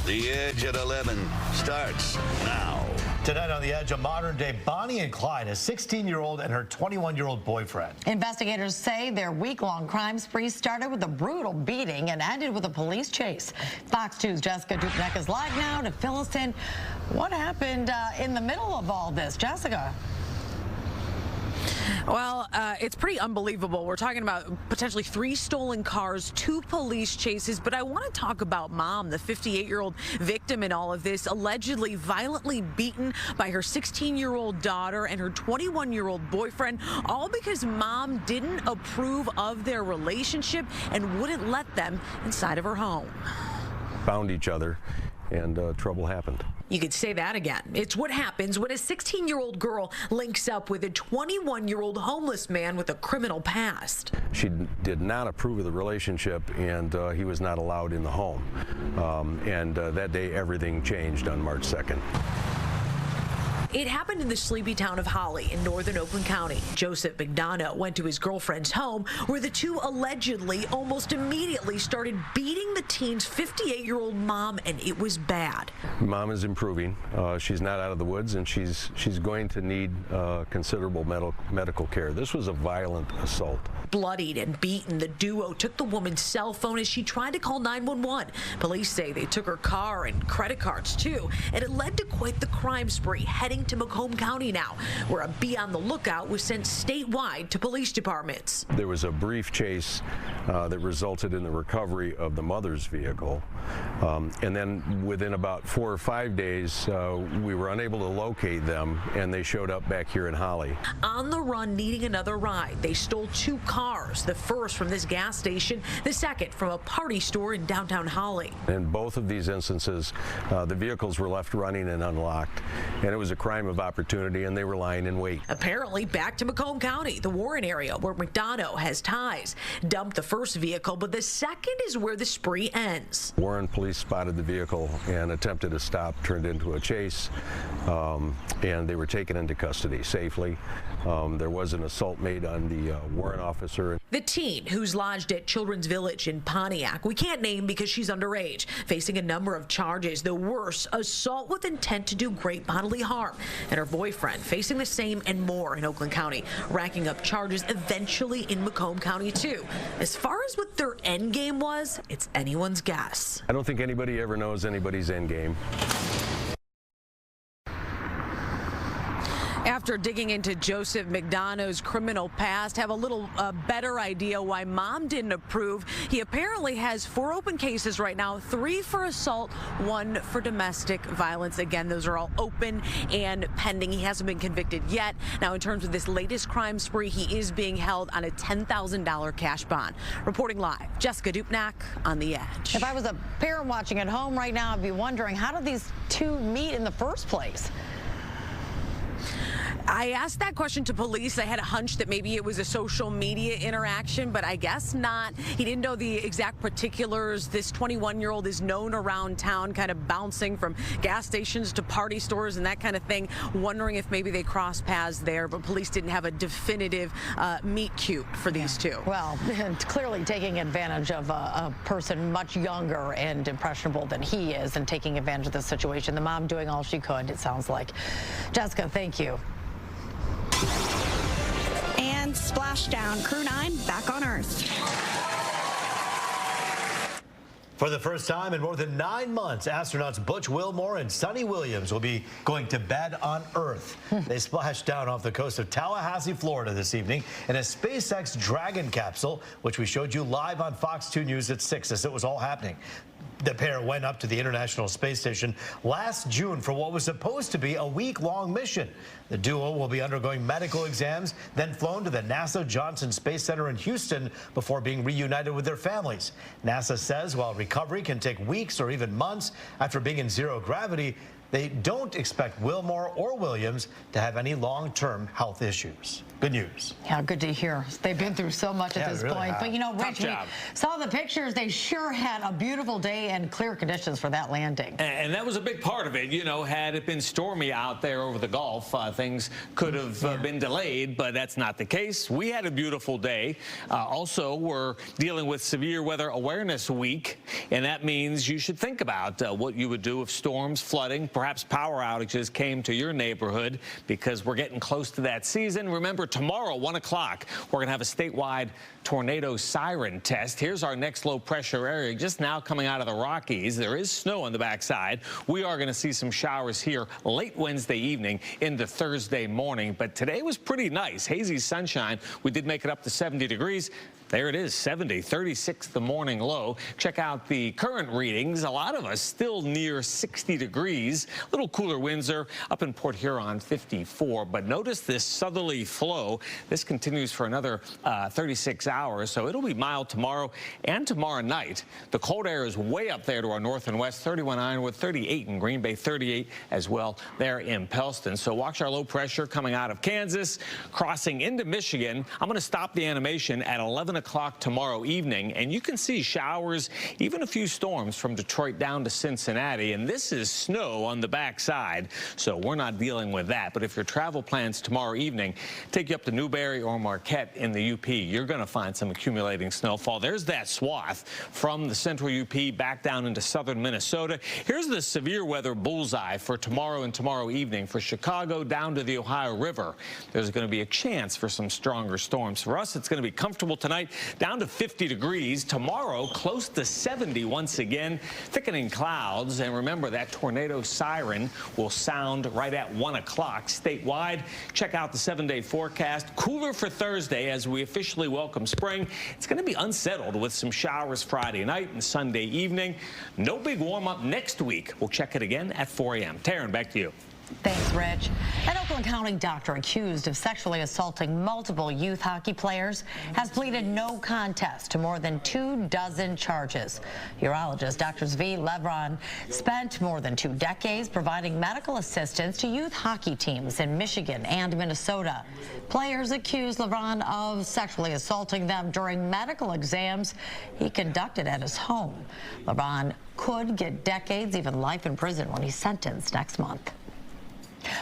The Edge at 11 starts now. Tonight on The Edge, a modern-day Bonnie and Clyde, a 16-year-old and her 21-year-old boyfriend. Investigators say their week-long crime spree started with a brutal beating and ended with a police chase. Fox 2's Jessica Dupneck is live now to fill us in. What happened in the middle of all this, Jessica? Well, it's pretty unbelievable. We're talking about potentially 3 stolen cars, 2 police chases, but I want to talk about Mom, the 58-year-old victim in all of this, allegedly violently beaten by her 16-year-old daughter and her 21-year-old boyfriend, all because Mom didn't approve of their relationship and wouldn't let them inside of her home. Found each other, and trouble happened. You could say that again. It's what happens when a 16-year-old girl links up with a 21-year-old homeless man with a criminal past. She did not approve of the relationship, and he was not allowed in the home. That day, everything changed on March 2nd. It happened in the sleepy town of Holly in northern Oakland County. Joseph McDonough went to his girlfriend's home where the two allegedly almost immediately started beating the teen's 58-year-old mom, and it was bad. Mom is improving. She's not out of the woods, and she's going to need considerable medical care. This was a violent assault. Bloodied and beaten, the duo took the woman's cell phone as she tried to call 911. Police say they took her car and credit cards too, and it led to quite the crime spree, heading to Macomb County now, where a be on the lookout was sent statewide to police departments. There was a brief chase that resulted in the recovery of the mother's vehicle, and then within about 4 or 5 days we were unable to locate them, and they showed up back here in Holly. On the run, needing another ride, they stole 2 cars, the first from this gas station, the second from a party store in downtown Holly. In both of these instances, the vehicles were left running and unlocked, and it was a crime of opportunity, and they were lying in wait. Apparently back to Macomb County, the Warren area where McDonough has ties. Dumped the first vehicle, but the second is where the spree ends. Warren police spotted the vehicle and attempted to stop, turned into a chase, and they were taken into custody safely. There was an assault made on the Warren officer. The teen, who's lodged at Children's Village in Pontiac, we can't name because she's underage, facing a number of charges. The worst, assault with intent to do great bodily harm. And her boyfriend facing the same and more in Oakland County, racking up charges eventually in Macomb County too. As far as what their end game was, it's anyone's guess. I don't think anybody ever knows anybody's end game. After digging into Joseph McDonough's criminal past, have a little better idea why Mom didn't approve. He apparently has 4 open cases right now, 3 for assault, 1 for domestic violence. Again, those are all open and pending. He hasn't been convicted yet. Now, in terms of this latest crime spree, he is being held on a $10,000 cash bond. Reporting live, Jessica Dupneck on The Edge. If I was a parent watching at home right now, I'd be wondering, how did these 2 meet in the first place? I asked that question to police. I had a hunch that maybe it was a social media interaction, but I guess not. He didn't know the exact particulars. This 21-year-old is known around town, kind of bouncing from gas stations to party stores and that kind of thing, wondering if maybe they crossed paths there, but police didn't have a definitive meet cute for these 2. Well, clearly taking advantage of a person much younger and impressionable than he is, and taking advantage of the situation. The mom doing all she could, it sounds like. Jessica, thank you. And splashdown, Crew 9 back on Earth. For the first time in more than 9 months, astronauts Butch Wilmore and Sonny Williams will be going to bed on Earth. They splashed down off the coast of Tallahassee, Florida this evening in a SpaceX Dragon capsule, which we showed you live on Fox 2 News at 6 as it was all happening. The pair went up to the International Space Station last June for what was supposed to be a week-long mission. The duo will be undergoing medical exams, then flown to the NASA Johnson Space Center in Houston before being reunited with their families. NASA says while recovery can take weeks or even months after being in zero gravity, they don't expect Wilmore or Williams to have any long-term health issues. Good news. Yeah, good to hear. They've been through so much at this point. But, you know, Rich, we saw the pictures. They sure had a beautiful day and clear conditions for that landing. And that was a big part of it. You know, had it been stormy out there over the Gulf, things could have been delayed, but that's not the case. We had a beautiful day. Also, we're dealing with Severe Weather Awareness Week, and that means you should think about what you would do if storms, flooding, perhaps power outages came to your neighborhood, because we're getting close to that season. Remember, tomorrow, 1 o'clock, we're going to have a statewide tornado siren test. Here's our next low pressure area just now coming out of the Rockies. There is snow on the backside. We are going to see some showers here late Wednesday evening into Thursday morning. But today was pretty nice. Hazy sunshine. We did make it up to 70 degrees. There it is, 70, 36 the morning low. Check out the current readings. A lot of us still near 60 degrees. A little cooler winds are up in Port Huron, 54. But notice this southerly flow. This continues for another 36 hours, so it'll be mild tomorrow and tomorrow night. The cold air is way up there to our north and west, 31 Ironwood, 38 in Green Bay, 38 as well there in Pellston. So watch our low pressure coming out of Kansas, crossing into Michigan. I'm going to stop the animation at 11 o'clock tomorrow evening, and you can see showers, even a few storms from Detroit down to Cincinnati, and this is snow on the backside, so we're not dealing with that. But if your travel plans tomorrow evening take you up to Newberry or Marquette in the UP, you're going to find some accumulating snowfall. There's that swath from the central UP back down into southern Minnesota. Here's the severe weather bullseye for tomorrow and tomorrow evening. For Chicago down to the Ohio River, there's going to be a chance for some stronger storms. For us, it's going to be comfortable tonight, down to 50 degrees. Tomorrow, close to 70 once again. Thickening clouds. And remember, that tornado siren will sound right at 1 o'clock statewide. Check out the 7-day forecast. Cooler for Thursday as we officially welcome spring. It's going to be unsettled with some showers Friday night and Sunday evening. No big warm-up next week. We'll check it again at 4 a.m. Taryn, back to you. Thanks, Rich. An Oakland County doctor accused of sexually assaulting multiple youth hockey players has pleaded no contest to more than 24 charges. Urologist Dr. Zvi Levron spent more than 2 decades providing medical assistance to youth hockey teams in Michigan and Minnesota. Players accused Levron of sexually assaulting them during medical exams he conducted at his home. Levron could get decades, even life in prison when he's sentenced next month.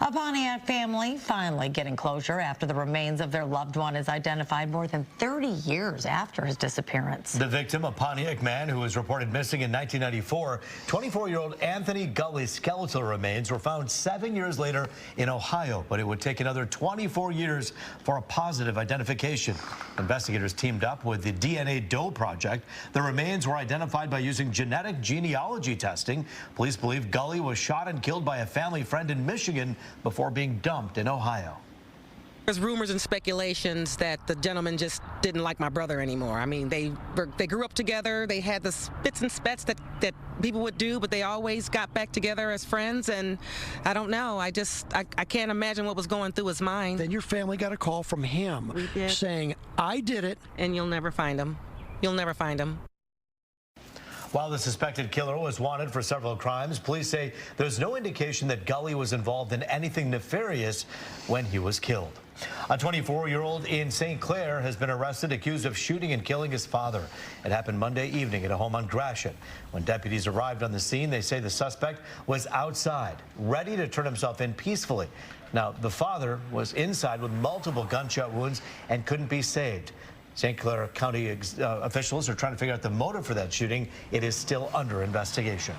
A Pontiac family finally getting closure after the remains of their loved one is identified more than 30 years after his disappearance. The victim, a Pontiac man who was reported missing in 1994, 24-year-old Anthony Gulley's skeletal remains were found 7 years later in Ohio, but it would take another 24 years for a positive identification. Investigators teamed up with the DNA Doe Project. The remains were identified by using genetic genealogy testing. Police believe Gulley was shot and killed by a family friend in Michigan before being dumped in Ohio. There's rumors and speculations that the gentleman just didn't like my brother anymore. I mean, they grew up together. They had the spits and spats that people would do, but they always got back together as friends. And I don't know. I can't imagine what was going through his mind. Then your family got a call from him saying, I did it. And you'll never find him. You'll never find him. While the suspected killer was wanted for several crimes, police say there's no indication that Gulley was involved in anything nefarious when he was killed. A 24-year-old in St. Clair has been arrested accused of shooting and killing his father. It happened Monday evening at a home on Gratiot. When deputies arrived on the scene, they say the suspect was outside, ready to turn himself in peacefully. Now, the father was inside with multiple gunshot wounds and couldn't be saved. St. Clair County officials are trying to figure out the motive for that shooting. It is still under investigation.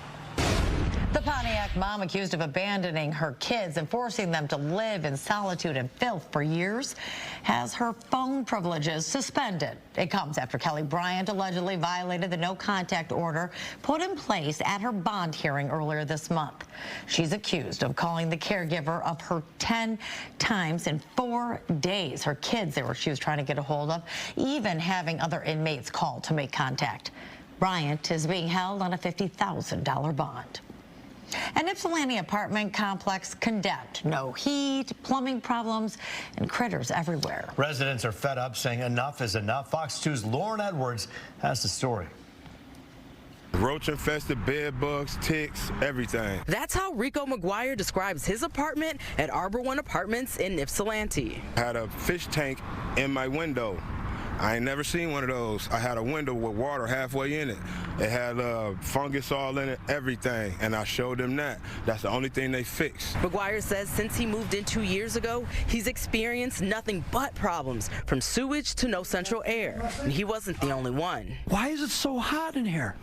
The Pontiac mom, accused of abandoning her kids and forcing them to live in solitude and filth for years, has her phone privileges suspended. It comes after Kelly Bryant allegedly violated the no-contact order put in place at her bond hearing earlier this month. She's accused of calling the caregiver of her 10 times in 4 days. Her kids she was trying to get a hold of, even having other inmates call to make contact. Bryant is being held on a $50,000 bond. An Ypsilanti apartment complex condemned. No heat, plumbing problems, and critters everywhere. Residents are fed up, saying enough is enough. Fox 2's Lauren Edwards has the story. Roach-infested bed bugs, ticks, everything. That's how Rico McGuire describes his apartment at Arbor One Apartments in Ypsilanti. I had a fish tank in my window. I ain't never seen one of those. I had a window with water halfway in it. It had fungus all in it, everything, and I showed them that. That's the only thing they fixed. McGuire says since he moved in 2 years ago, he's experienced nothing but problems, from sewage to no central air. And he wasn't the only one. Why is it so hot in here?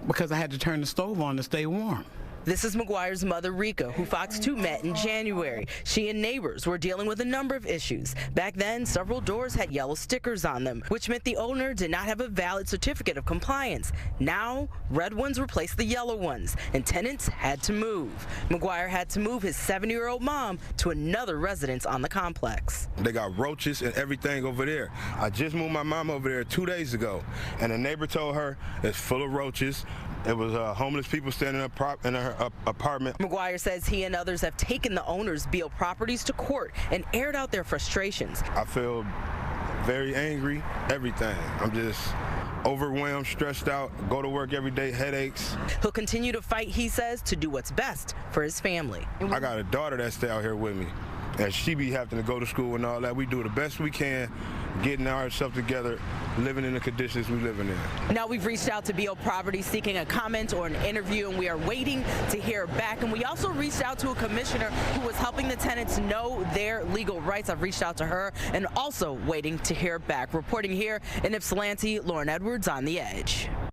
Because I had to turn the stove on to stay warm. This is McGuire's mother, Rika, who Fox 2 met in January. She and neighbors were dealing with a number of issues. Back then, several doors had yellow stickers on them, which meant the owner did not have a valid certificate of compliance. Now, red ones replaced the yellow ones, and tenants had to move. McGuire had to move his 70-year-old mom to another residence on the complex. They got roaches and everything over there. I just moved my mom over there 2 days ago, and the neighbor told her it's full of roaches. It was homeless people standing up in her apartment. McGuire says he and others have taken the owner's Beale properties to court and aired out their frustrations. I feel very angry, everything. I'm just overwhelmed, stressed out, go to work every day, headaches. He'll continue to fight, he says, to do what's best for his family. I got a daughter that stay out here with me, and she be having to go to school and all that. We do the best we can, getting ourselves together, living in the conditions we living in. Now we've reached out to Beale Properties seeking a comment or an interview, and we are waiting to hear back. And we also reached out to a commissioner who was helping the tenants know their legal rights. I've reached out to her and also waiting to hear back. Reporting here in Ypsilanti, Lauren Edwards on The Edge.